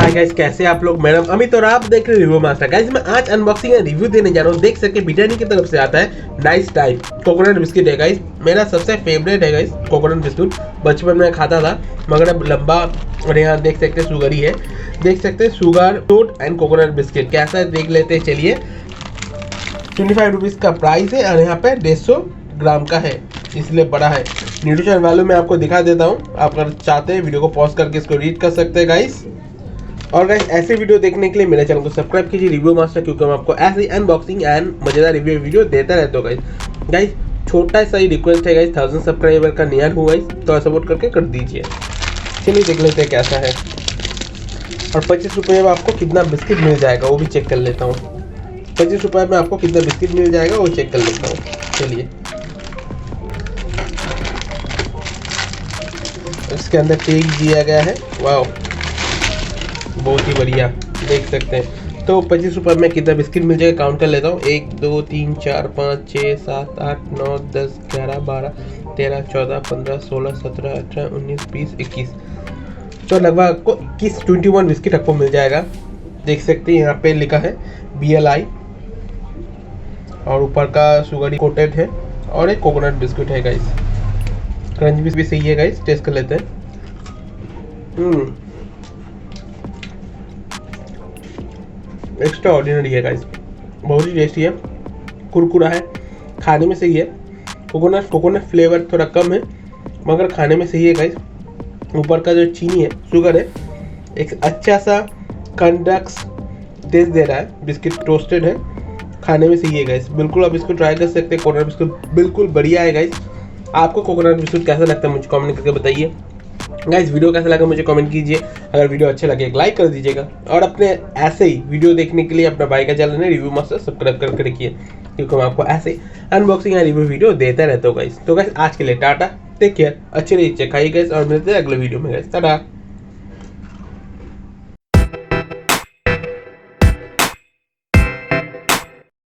Hi guys, कैसे आप लोग। मेरा अमित और आप देख रहे हैं रिव्यू मास्टर। गाइस मैं आज अनबॉक्सिंग एंड रिव्यू देने जा रहा हूँ। देख सकते ब्रिटानिया की तरफ से आता है नाइस टाइप कोकोनट बिस्किट है गाइस। मेरा सबसे फेवरेट है गाइस कोकोनट बिस्कुट। बचपन में खाता था मगर अब लंबा, और यहाँ देख सकते शुगर ही है। देख सकते हैं sugar fruit and coconut biscuit कैसा है देख लेते हैं। चलिए 25 रुपीज़ का प्राइस है और यहाँ पे 150 ग्राम का है, इसलिए बड़ा है। न्यूट्रिशन वैल्यू मैं आपको दिखा देता हूँ। आप अगर चाहते हैं वीडियो को पॉज करके इसको रीड कर सकते हैं गाइस। और गाइस ऐसे वीडियो देखने के लिए मेरे चैनल को सब्सक्राइब कीजिए रिव्यू मास्टर, क्योंकि मैं आपको ऐसे अनबॉक्सिंग एंड मजेदार रिव्यू वीडियो देता रहता हूँ गाइस। गाइस छोटा सा ही रिक्वेस्ट है गाइस, 1000 सब्सक्राइबर का नियर हुआ गाइस, तो सपोर्ट करके कर दीजिए। चलिए देख लेते हैं कैसा है। और 25 रुपये में आपको कितना बिस्किट मिल जाएगा वो भी चेक कर लेता हूँ। 25 रुपये में आपको कितना बिस्किट मिल जाएगा वो चेक कर लेता हूँ। चलिए इसके अंदर टेक दिया गया है, वाह बहुत ही बढ़िया। देख सकते हैं तो 25 रुपये में कितना बिस्किट मिल जाएगा काउंट कर लेता हूँ। 1 2 3 4 5 6 7 8 9 10 11 12 13 14 15 16 17 18 19 20 21, तो लगभग आपको 21 बिस्किट आपको मिल जाएगा। देख सकते हैं यहाँ पे लिखा है BLI और ऊपर का शुगर कोटेड है और एक कोकोनट बिस्कुट है गाइस। क्रंच भी सही है गाइस, टेस्ट कर लेते हैं। एक्स्ट्रा ऑर्डिनरी है गाइस, बहुत ही टेस्टी है, कुरकुरा है, खाने में सही है। कोकोनट फ्लेवर थोड़ा कम है मगर खाने में सही है गाइस। ऊपर का जो चीनी है, शुगर है, एक अच्छा सा कंडक्स टेस्ट दे रहा है। बिस्किट टोस्टेड है, खाने में सही है गाइस। बिल्कुल आप इसको ट्राई कर सकते हैं। कोकोनट बिस्कुट बिल्कुल बढ़िया है गाइस। आपको कोकोनट बिस्कुट कैसा लगता है मुझे कमेंट करके बताइए गाइस। वीडियो कैसा लगा मुझे कमेंट कीजिए। अगर वीडियो अच्छे लगे एक लाइक कर दीजिएगा, और अपने ऐसे ही वीडियो देखने के लिए अपना भाई का चैनल है रिव्यू मास्टर सब्सक्राइब करके रखिए, क्योंकि मैं आपको ऐसे अनबॉक्सिंग या रिव्यू वीडियो देता रहता हूँ गाइस। तो गाइस आज के लिए टाटा, टेक केयर, अच्छे रहिए, खाइए गाइस, और मिलते हैं अगले वीडियो में गाइस। टाटा।